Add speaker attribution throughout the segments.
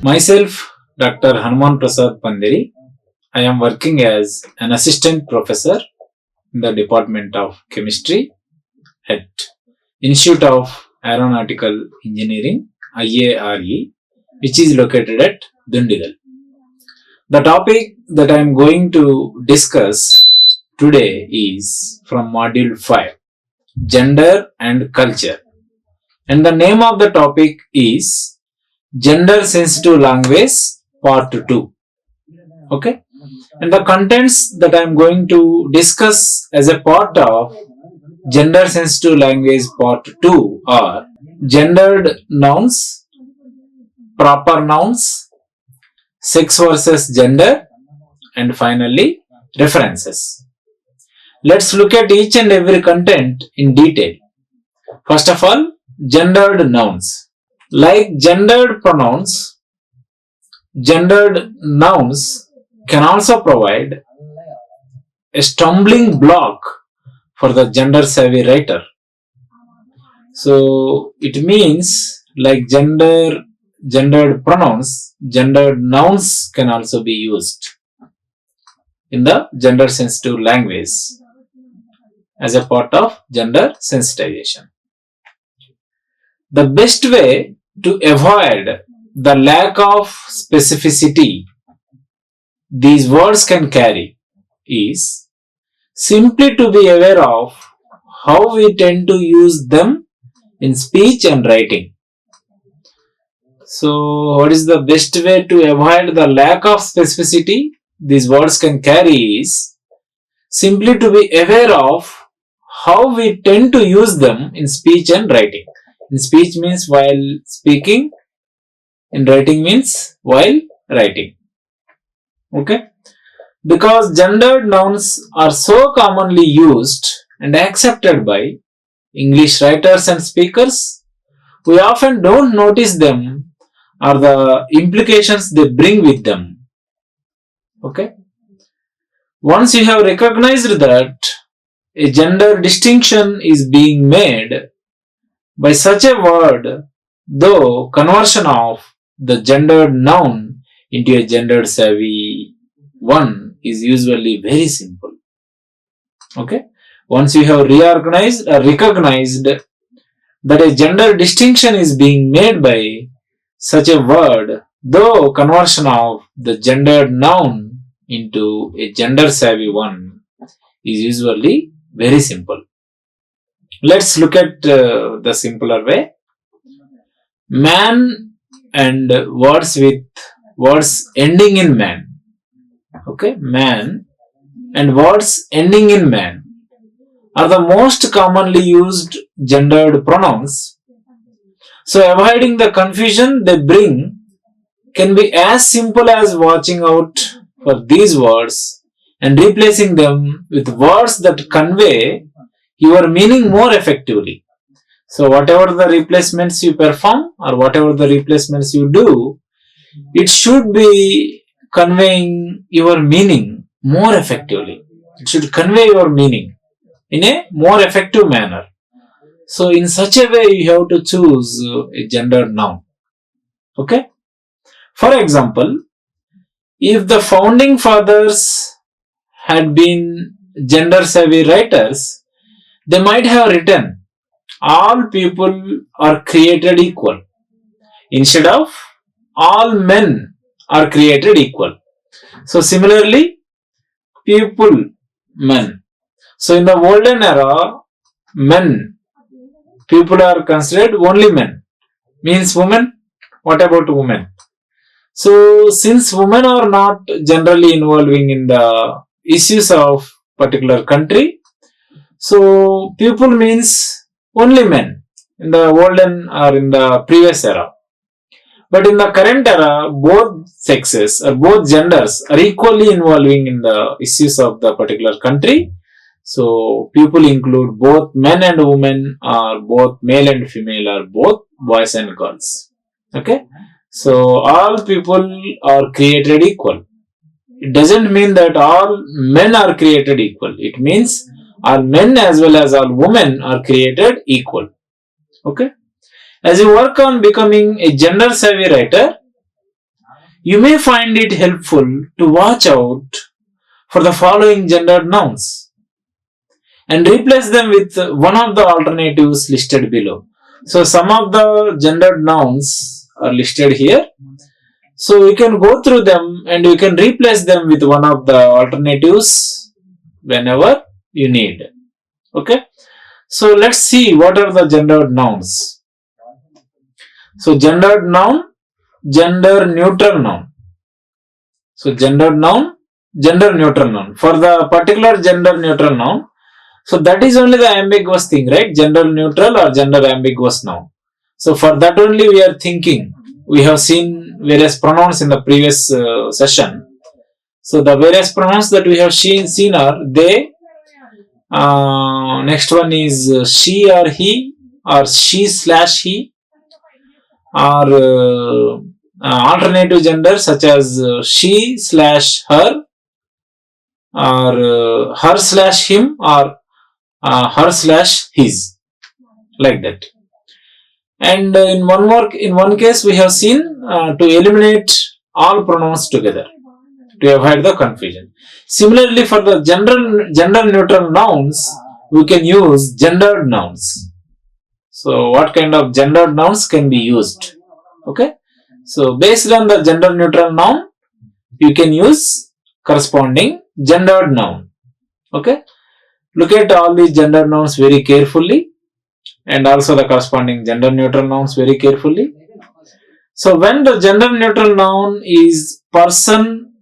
Speaker 1: Myself, Dr. Hanuman Prasad Pandiri. I am working as an assistant professor in the Department of Chemistry at Institute of Aeronautical Engineering, IARE, which is located at Dundigal. The topic that I am going to discuss today is from Module 5, Gender and Culture. And the name of the topic is Gender Sensitive Language Part 2. Okay? And the contents that I am going to discuss as a part of Gender Sensitive Language Part 2 are gendered nouns, proper nouns, sex versus gender, and finally references. Let's look at each and every content in detail. First of all, gendered nouns. Like gendered pronouns, gendered nouns can also provide a stumbling block for the gender savvy writer. So it means like gendered pronouns, gendered nouns can also be used in the gender sensitive language as a part of gender sensitization. The best way to avoid the lack of specificity these words can carry is simply to be aware of how we tend to use them in speech and writing. So, what is the best way to avoid the lack of specificity these words can carry is simply to be aware of how we tend to use them in speech and writing. In speech means while speaking, in writing means while writing. Okay? Because gendered nouns are so commonly used and accepted by English writers and speakers, we often don't notice them or the implications they bring with them. Okay? Once you have recognized that a gender distinction is being made by such a word, though conversion of the gendered noun into a gendered savvy one is usually very simple. Okay? Once you have recognized that a gender distinction is being made by such a word, though conversion of the gendered noun into a gender savvy one is usually very simple. Let's look at the simpler way. Man and words with words ending in man. Okay, man and words ending in man are the most commonly used gendered pronouns. So avoiding the confusion they bring can be as simple as watching out for these words and replacing them with words that convey your meaning more effectively. So whatever the replacements you perform or whatever the replacements you do, it should be conveying your meaning more effectively. It should convey your meaning in a more effective manner. So in such a way you have to choose a gendered noun. Okay? For example, if the founding fathers had been gender savvy writers, they might have written, all people are created equal, instead of all men are created equal. So similarly, people, men. So in the olden era, men, people are considered only men. Means women. What about women? So since women are not generally involving in the issues of particular country, so people means only men in the olden or in the previous era. But in the current era, both sexes or both genders are equally involving in the issues of the particular country. So people include both men and women, or both male and female, or both boys and girls. Okay? So all people are created equal. It doesn't mean that all men are created equal. It means all men as well as all women are created equal. Okay. As you work on becoming a gender savvy writer, you may find it helpful to watch out for the following gendered nouns and replace them with one of the alternatives listed below. So some of the gendered nouns are listed here. So you can go through them and you can replace them with one of the alternatives whenever you need. Okay. So let's see what are the gendered nouns. So gendered noun, gender neutral noun. So gendered noun, gender neutral noun. For the particular gender neutral noun, so that is only the ambiguous thing, right? Gender neutral or gender ambiguous noun. So for that only we are thinking. We have seen various pronouns in the previous session. So the various pronouns that we have seen are they. Next one is she or he, or she/he, or alternative gender such as she/her, or her/him, or her/his, like that. And in one case we have seen to eliminate all pronouns together to avoid the confusion. Similarly, for the gender neutral nouns, we can use gendered nouns. So what kind of gendered nouns can be used? Okay. So based on the gender neutral noun, you can use corresponding gendered noun. Okay. Look at all these gender nouns very carefully, and also the corresponding gender neutral nouns very carefully. So when the gender neutral noun is person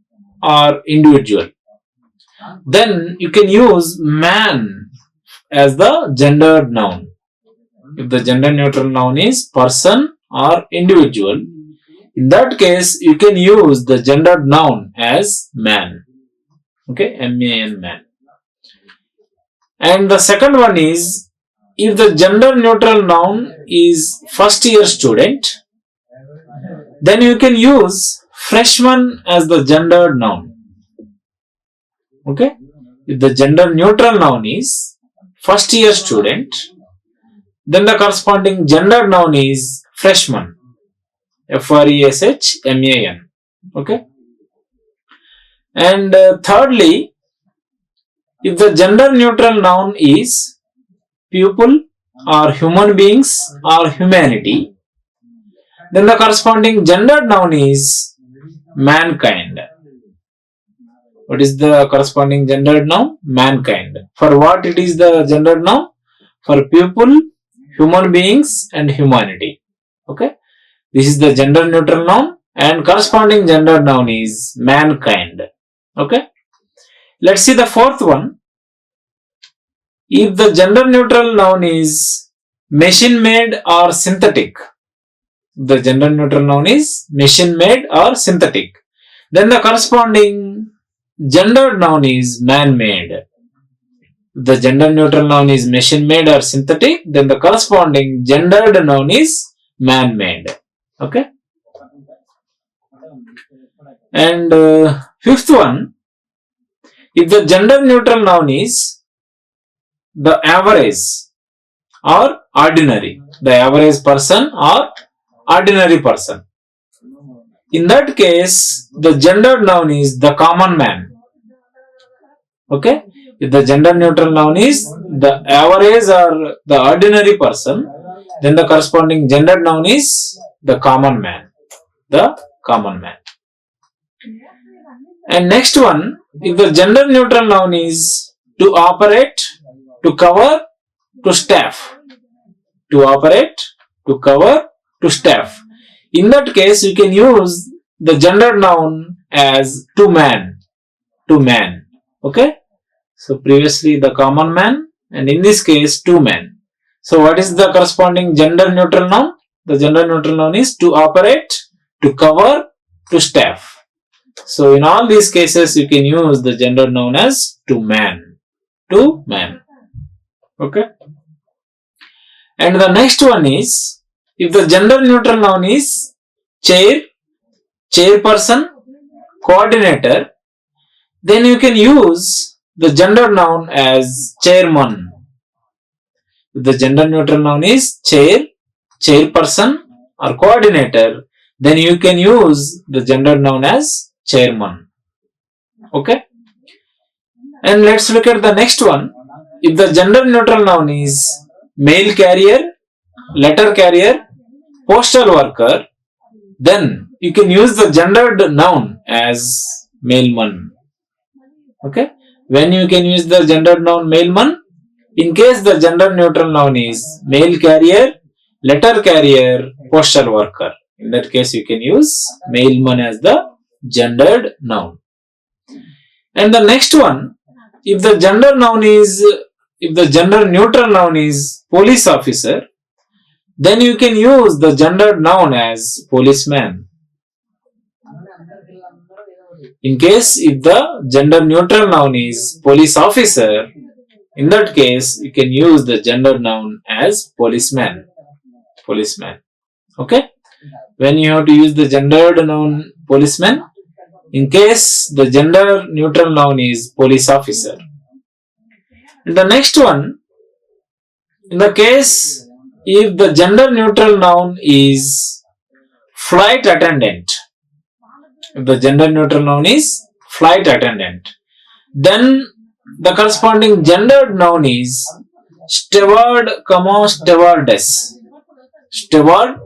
Speaker 1: or individual, then you can use man as the gendered noun. If the gender neutral noun is person or individual, in that case you can use the gendered noun as man. Okay, M-A-N, man. And the second one is, if the gender neutral noun is first year student, then you can use freshman as the gendered noun. Okay. If the gender neutral noun is first year student, then the corresponding gendered noun is freshman. Freshman. Okay. And thirdly, if the gender neutral noun is people or human beings or humanity, then the corresponding gendered noun is mankind. What is the corresponding gendered noun? Mankind. For what it is the gendered noun? For people, human beings and humanity. Okay. This is the gender neutral noun, and corresponding gendered noun is mankind. Okay. Let's see the fourth one. If the gender neutral noun is machine made or synthetic, the gender neutral noun is machine made or synthetic, then the corresponding gendered noun is man made. If the gender neutral noun is machine made or synthetic, then the corresponding gendered noun is man made. Okay. And fifth one, if the gender neutral noun is the average or ordinary, the average person or ordinary person, in that case the gendered noun is the common man. Okay. If the gender neutral noun is the average or the ordinary person, then the corresponding gendered noun is the common man. The common man. And next one, if the gender neutral noun is to operate, to cover, to staff. To operate, to cover, to staff. In that case, you can use the gendered noun as to man. To man. Okay. So previously the common man, and in this case to man. So what is the corresponding gender neutral noun? The gender neutral noun is to operate, to cover, to staff. So in all these cases you can use the gender noun as to man. To man. Okay. And the next one is, if the gender neutral noun is chair, chairperson, coordinator, then you can use the gender noun as chairman. If the gender neutral noun is chair, chairperson or coordinator, then you can use the gender noun as chairman. Okay? And let's look at the next one. If the gender neutral noun is mail carrier, letter carrier, postal worker, then you can use the gendered noun as mailman. Okay? When you can use the gendered noun mailman? In case the gender neutral noun is mail carrier, letter carrier, postal worker. In that case, you can use mailman as the gendered noun. And the next one, if the gender neutral noun is police officer, then you can use the gendered noun as policeman. In case if the gender neutral noun is police officer, in that case you can use the gender noun as policeman. Policeman. Okay? When you have to use the gendered noun policeman, in case the gender neutral noun is police officer. And the next one, in the case if the gender neutral noun is flight attendant, if the gender neutral noun is flight attendant, then the corresponding gendered noun is steward, stewardess. Steward,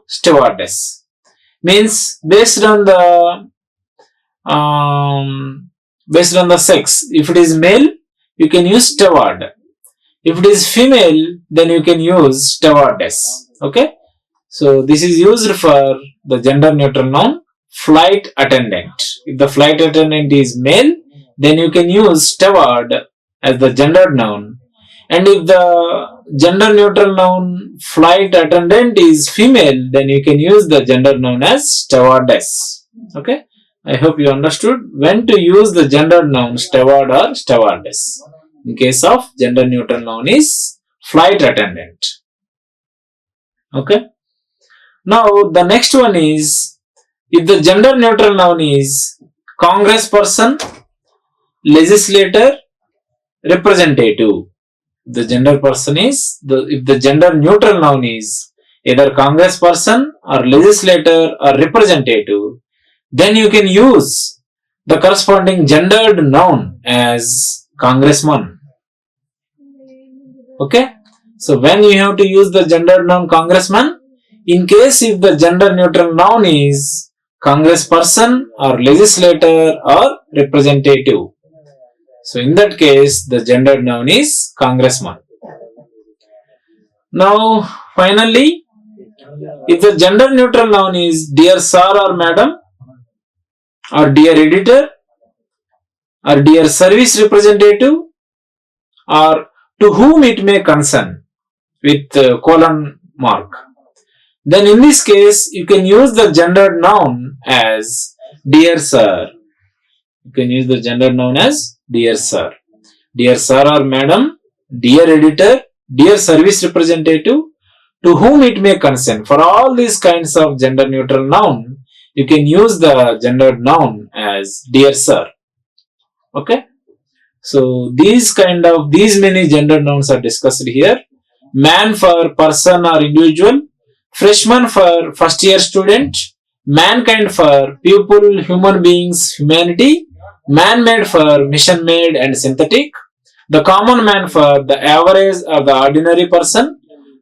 Speaker 1: stewardess. Means based on the sex. If it is male, you can use steward. If it is female, then you can use stewardess. Okay? So this is used for the gender neutral noun flight attendant. If the flight attendant is male, then you can use steward as the gendered noun. And if the gender neutral noun flight attendant is female, then you can use the gender noun as stewardess. Okay? I hope you understood when to use the gendered noun steward or stewardess. In case of gender neutral noun is flight attendant. Okay? Now the next one is, if the gender neutral noun is congressperson, legislator, representative. The gender person is, if the gender neutral noun is either congressperson or legislator or representative, then you can use the corresponding gendered noun as congressman. Okay? So when you have to use the gendered noun congressman, in case if the gender neutral noun is congressperson or legislator or representative. So in that case, the gendered noun is congressman. Now finally, if the gender neutral noun is dear sir or madam, or dear editor, or dear service representative, or to whom it may concern with colon mark, then in this case you can use the gendered noun as dear sir. You can use the gendered noun as dear sir. Dear sir or madam, dear editor, dear service representative, to whom it may concern. For all these kinds of gender neutral noun, you can use the gendered noun as dear sir. Okay? So these many gender nouns are discussed here. Man for person or individual, freshman for first year student, mankind for people, human beings, humanity, man-made for mission-made and synthetic, the common man for the average or the ordinary person,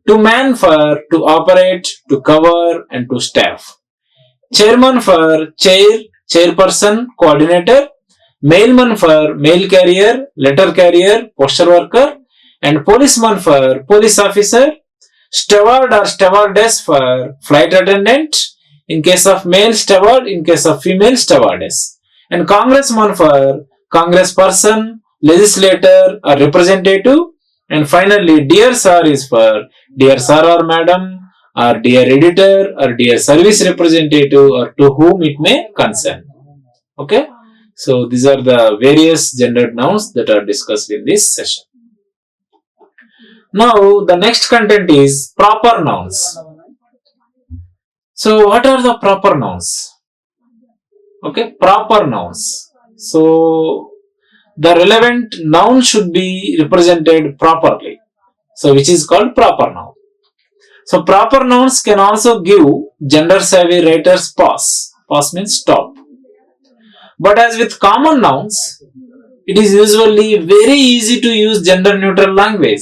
Speaker 1: to man for to operate, to cover and to staff, chairman for chair, chairperson, coordinator, mailman for mail carrier, letter carrier, postal worker, and policeman for police officer, steward or stewardess for flight attendant, in case of male steward, in case of female stewardess, and congressman for congressperson, legislator or representative, and finally dear sir is for dear sir or madam, or dear editor or dear service representative, or to whom it may concern. Okay? So these are the various gendered nouns that are discussed in this session. Now the next content is proper nouns. So what are the proper nouns? Okay, proper nouns. So the relevant noun should be represented properly. So which is called proper noun. So proper nouns can also give gender savvy writers pause. Pause means stop. But as with common nouns, it is usually very easy to use gender neutral language.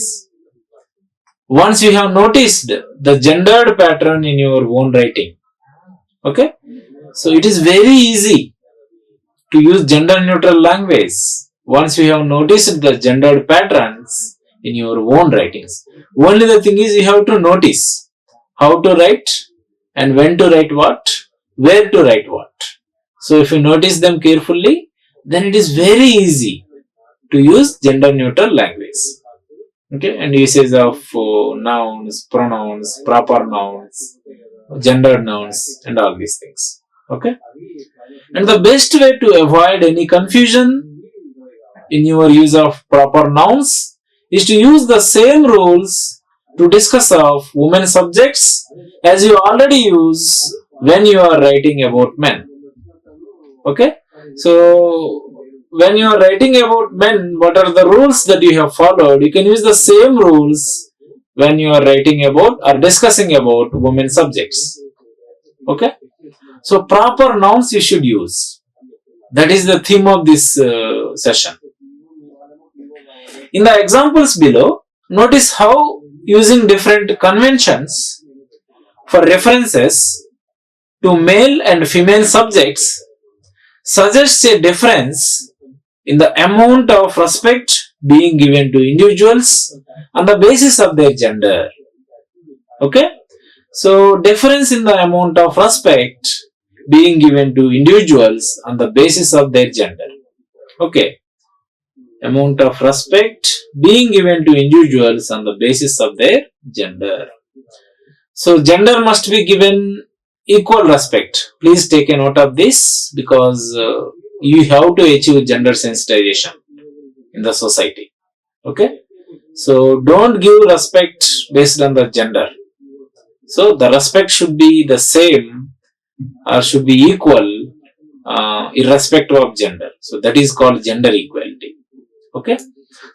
Speaker 1: Once you have noticed the gendered pattern in your own writing. Okay? So it is very easy to use gender neutral language once you have noticed the gendered patterns in your own writings. Only the thing is you have to notice how to write and when to write what, where to write what. So if you notice them carefully, then it is very easy to use gender neutral language. Okay, and usage of nouns, pronouns, proper nouns, gendered nouns, and all these things. Okay, and the best way to avoid any confusion in your use of proper nouns is to use the same rules to discuss of women subjects as you already use when you are writing about men. Okay, so when you are writing about men, what are the rules that you have followed? You can use the same rules when you are writing about or discussing about women subjects. Okay, so proper nouns you should use. That is the theme of this session. In the examples below, notice how using different conventions for references to male and female subjects suggests a difference in the amount of respect being given to individuals on the basis of their gender. Okay? So, difference in the amount of respect being given to individuals on the basis of their gender. Okay? Amount of respect being given to individuals on the basis of their gender. So, gender must be given equal respect. Please take a note of this because you have to achieve gender sensitization in the society. Okay? So don't give respect based on the gender. So the respect should be the same or should be equal irrespective of gender. So that is called gender equality. Okay?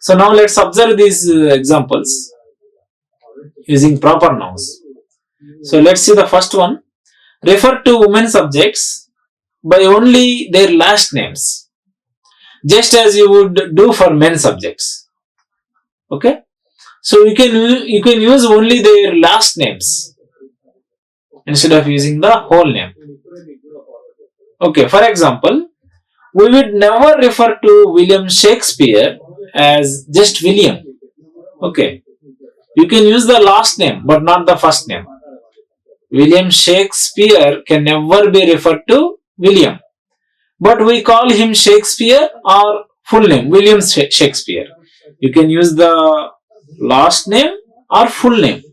Speaker 1: So now let's observe these examples using proper nouns. So let's see the first one. Refer to women subjects by only their last names, just as you would do for men subjects. Okay, so you can use only their last names instead of using the whole name. Okay, for example, we would never refer to William Shakespeare as just William. Okay, you can use the last name but not the first name. William Shakespeare can never be referred to William, but we call him Shakespeare or full name William Shakespeare. You can use the last name or full name.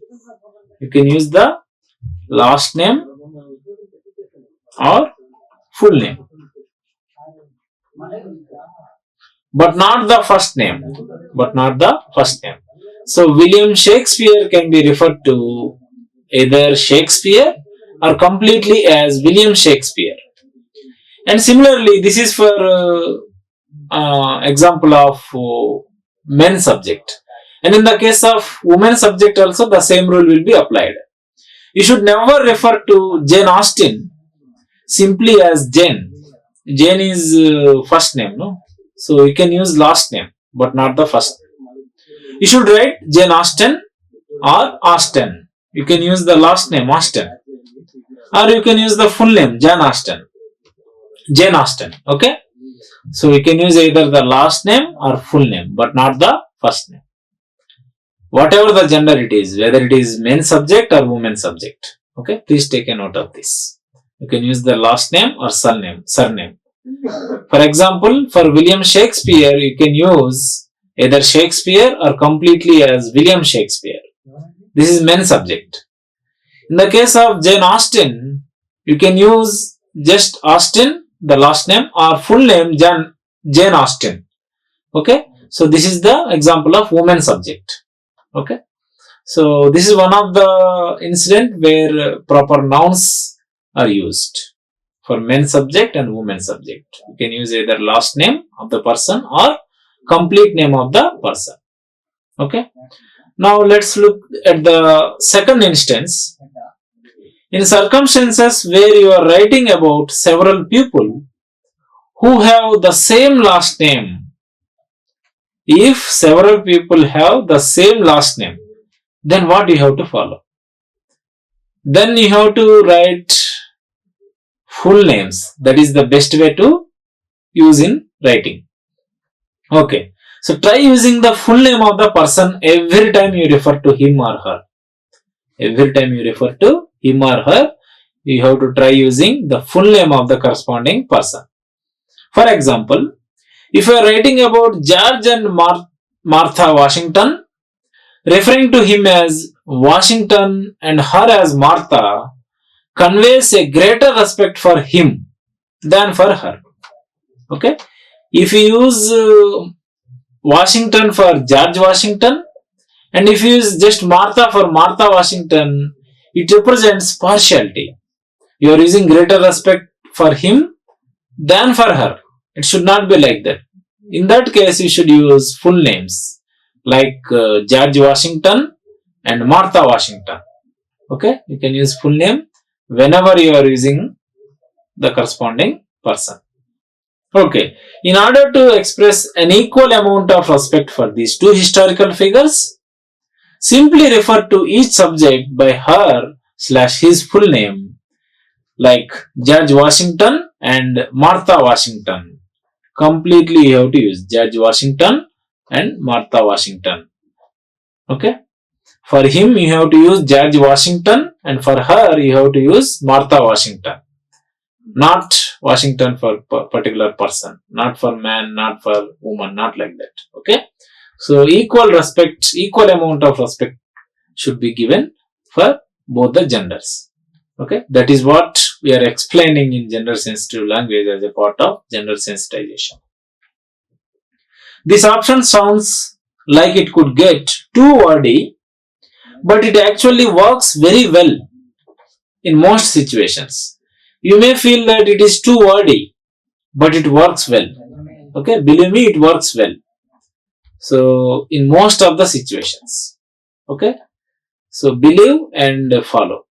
Speaker 1: You can use the last name or full name, but not the first name. So William Shakespeare can be referred to either Shakespeare or completely as William Shakespeare. And similarly, this is for example of men subject. And in the case of women subject also the same rule will be applied. You should never refer to Jane Austen simply as Jane. Jane is first name, no? So you can use last name but not the first name. You should write Jane Austen or Austen. You can use the last name Austen, or you can use the full name Jane Austen. Okay, so you can use either the last name or full name but not the first name, whatever the gender it is, whether it is men subject or women subject. Okay, please take a note of this. You can use the last name or surname. For example, for William Shakespeare you can use either Shakespeare or completely as William Shakespeare. This is men subject. In the case of Jane Austen, you can use just Austen, the last name, or full name Jane Austen. Okay, so this is the example of woman subject. Okay, so this is one of the incident where proper nouns are used for men subject and women subject. You can use either last name of the person or complete name of the person. Okay. Now let's look at the second instance. In circumstances where you are writing about several people who have the same last name, if several people have the same last name, then what you have to follow? Then you have to write full names. That is the best way to use in writing. Okay. So try using the full name of the person every time you refer to him or her. Every time you refer to him or her, you have to try using the full name of the corresponding person. For example, if you are writing about George and Martha Washington, referring to him as Washington and her as Martha conveys a greater respect for him than for her. Okay? If you use Washington for George Washington, and if you use just Martha for Martha Washington, it represents partiality. You are using greater respect for him than for her. It should not be like that. In that case, you should use full names like George Washington and Martha Washington. Okay, you can use full name whenever you are using the corresponding person. Okay, in order to express an equal amount of respect for these two historical figures, simply refer to each subject by her/his full name, like George Washington and Martha Washington. Completely you have to use George Washington and Martha Washington. Okay. For him you have to use George Washington, and for her you have to use Martha Washington. Not Washington for particular person, not for man, not for woman, not like that. Okay. So equal respect, equal amount of respect should be given for both the genders. Okay. That is what we are explaining in gender sensitive language as a part of gender sensitization. This option sounds like it could get too wordy, but it actually works very well in most situations. You may feel that it is too wordy, but it works well. Okay, believe me, it works well. So, in most of the situations. Okay, so believe and follow.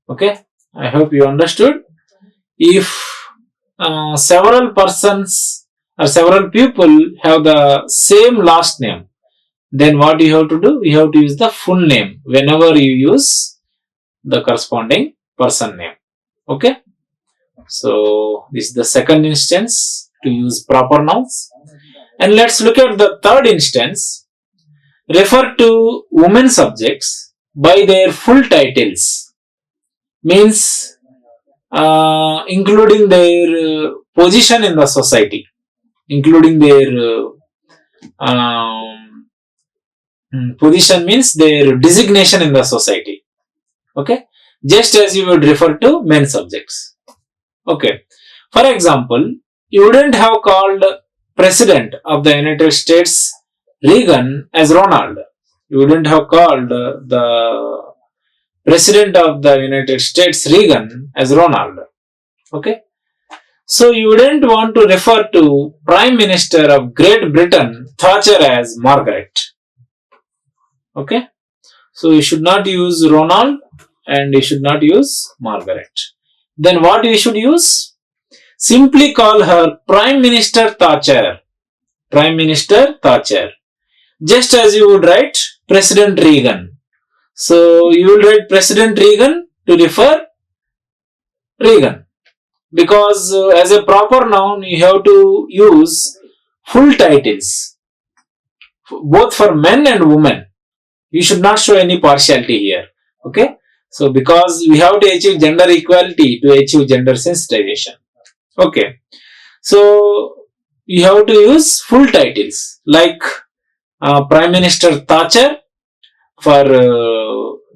Speaker 1: Okay, I hope you understood. If several persons or several people have the same last name, then what you have to do? You have to use the full name whenever you use the corresponding person name. Okay. So this is the second instance to use proper nouns. And let's look at the third instance. Refer to women subjects by their full titles. Means including their position in the society, including their position means their designation in the society. Okay, just as you would refer to men subjects. Okay, for example, you wouldn't have called President of the United States Reagan as Ronald. You wouldn't have called the President of the United States Reagan as Ronald. Okay, so you wouldn't want to refer to Prime Minister of Great Britain Thatcher as Margaret. Okay, so you should not use Ronald and you should not use Margaret. Then what you should use? Simply call her Prime Minister Thatcher. Prime Minister Thatcher. Just as you would write President Reagan. So you will write President Reagan to refer Reagan. Because as a proper noun you have to use full titles. Both for men and women. You should not show any partiality here. Okay. So because we have to achieve gender equality to achieve gender sensitization. Okay. So you have to use full titles like Prime Minister Thatcher for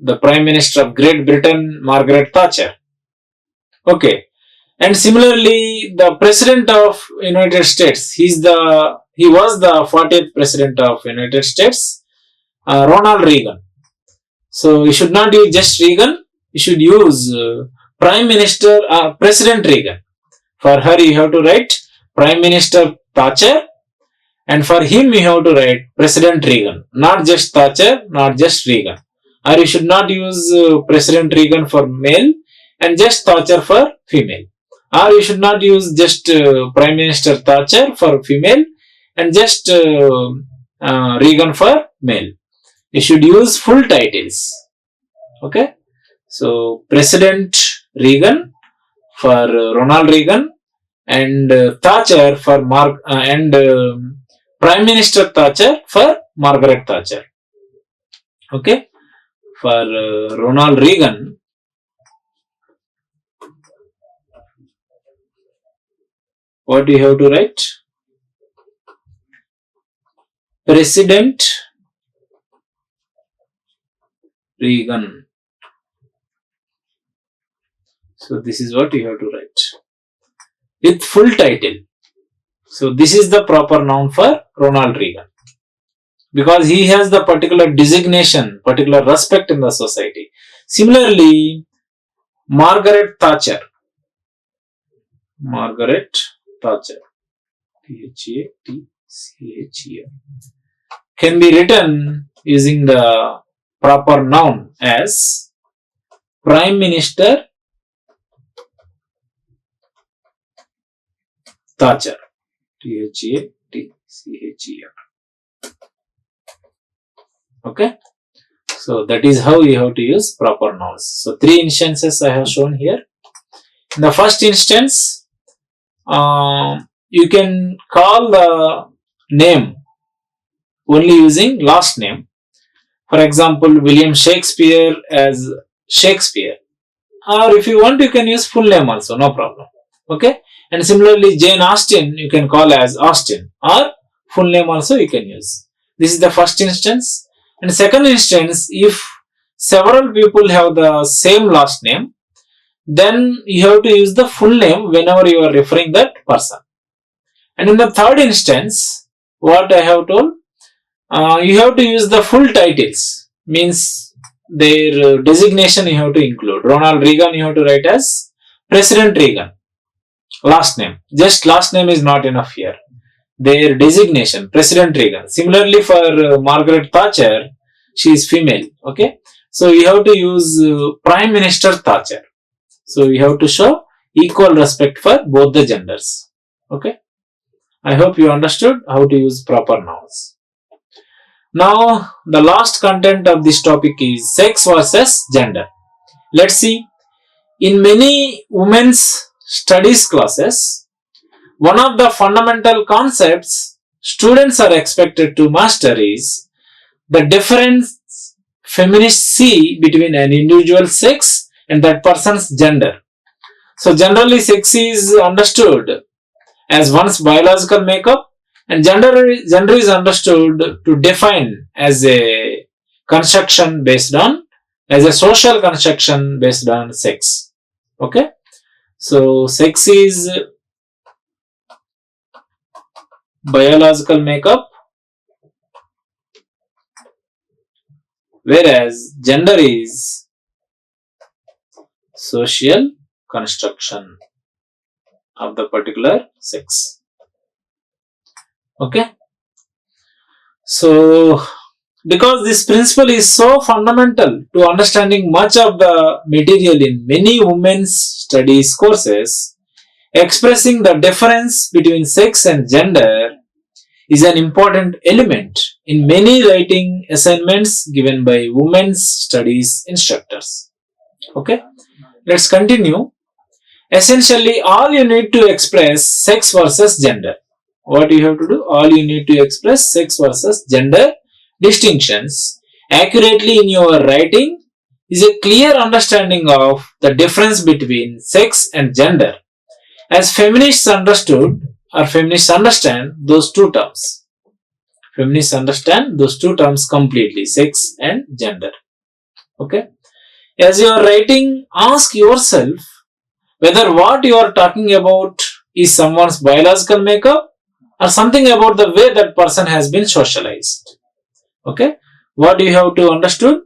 Speaker 1: the Prime Minister of Great Britain, Margaret Thatcher. Okay. And similarly, the President of United States, he was the 40th President of United States, Ronald Reagan. So you should not use just Reagan. You should use Prime Minister, President Reagan. For her you have to write Prime Minister Thatcher, and for him you have to write President Reagan. Not just Thatcher, not just Reagan. Or you should not use President Reagan for male and just Thatcher for female. Or you should not use just Prime Minister Thatcher for female and just Reagan for male. You should use full titles. Okay. So President Reagan for Ronald Reagan, and Thatcher for Prime Minister Thatcher for Margaret Thatcher. Okay. For Ronald Reagan, what you have to write? President Reagan. So this is what you have to write with full title. So this is the proper noun for Ronald Reagan, because he has the particular designation, particular respect in the society. Similarly, Margaret Thatcher. Margaret Thatcher. Thatcher can be written using the proper noun as Prime Minister Thatcher. Thatcher. Okay. So that is how you have to use proper nouns. So 3 instances I have shown here. In the first instance, you can call the name only using last name. For example, William Shakespeare as Shakespeare. Or if you want, you can use full name also, no problem. Okay. And similarly, Jane Austen you can call as Austen, or full name also you can use. This is the first instance. And second instance, if several people have the same last name, then you have to use the full name whenever you are referring that person. And in the third instance, what I have told, you have to use the full titles, means their designation you have to include. Ronald Reagan you have to write as President Reagan. Last name. Just last name is not enough here. Their designation, President Reagan. Similarly for Margaret Thatcher, she is female. Okay. So you have to use Prime Minister Thatcher. So you have to show equal respect for both the genders. Okay. I hope you understood how to use proper nouns. Now the last content of this topic is sex versus gender. Let's see. In many women's studies classes, one of the fundamental concepts students are expected to master is the difference feminists see between an individual sex and that person's gender. So generally sex is understood as one's biological makeup, and gender is understood to define as a construction based on, as a social construction based on sex. Okay. So sex is biological makeup, whereas gender is social construction of the particular sex. Okay. So because this principle is so fundamental to understanding much of the material in many women's studies courses, expressing the difference between sex and gender is an important element in many writing assignments given by women's studies instructors. Okay, let's continue. Essentially, all you need to express sex versus gender. What you have to do? All you need to express sex versus gender distinctions accurately in your writing is a clear understanding of the difference between sex and gender, as feminists understand those two terms. Feminists understand those two terms completely, sex and gender. Okay. As you are writing, ask yourself whether what you are talking about is someone's biological makeup or something about the way that person has been socialized. Okay. What you have to understood?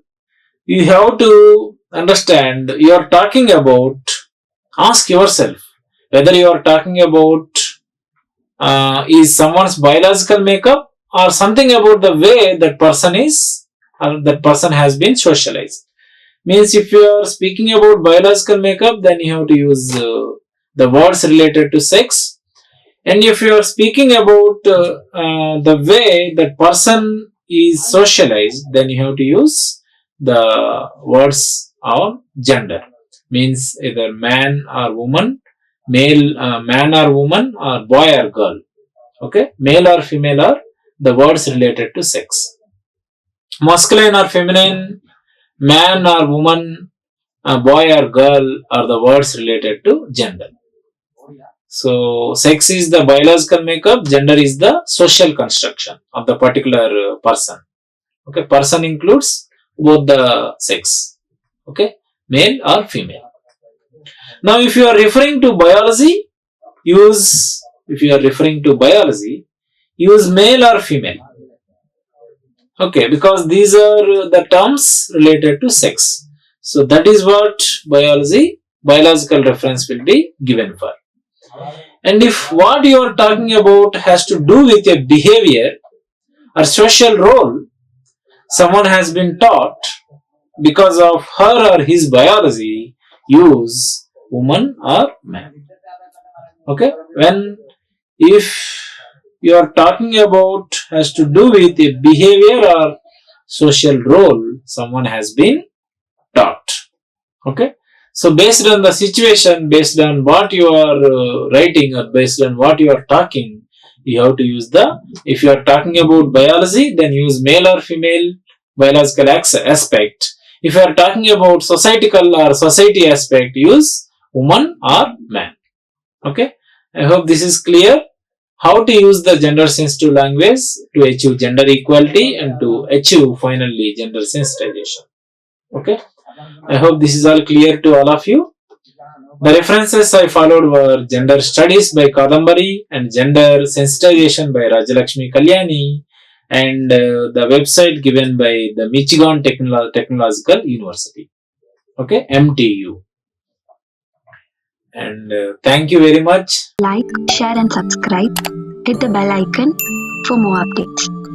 Speaker 1: You have to understand you are talking about Ask yourself whether you are talking about is someone's biological makeup or something about the way that person is or that person has been socialized. Means if you are speaking about biological makeup, then you have to use the words related to sex. And if you are speaking about the way that person is socialized, then you have to use the words of gender. Means either man or woman, male, man or woman, or boy or girl. Okay, male or female are the words related to sex. Masculine or feminine, man or woman, boy or girl are the words related to gender. So, sex is the biological makeup, gender is the social construction of the particular person. Okay, person includes both the sex. Okay, male or female. Now, if you are referring to biology, if you are referring to biology, use male or female. Okay, because these are the terms related to sex. So that is what biological reference will be given for. And if what you are talking about has to do with a behavior or social role someone has been taught because of her or his biology, use woman or man. Okay, when if you are talking about has to do with a behavior or social role someone has been taught. Okay, so based on the situation, based on what you are writing or based on what you are talking, you have to use the, if you are talking about biology, then use male or female biological aspect. If you are talking about societal or society aspect, use woman or man. Okay, I hope this is clear. How to use the gender sensitive language to achieve gender equality and to achieve finally gender sensitization. Okay, I hope this is all clear to all of you. The references I followed were Gender Studies by Kadambari and Gender Sensitization by Rajalakshmi Kalyani, and the website given by the Michigan Technological University. Okay, MTU. And thank you very much.
Speaker 2: Like, share and subscribe. Hit the bell icon for more updates.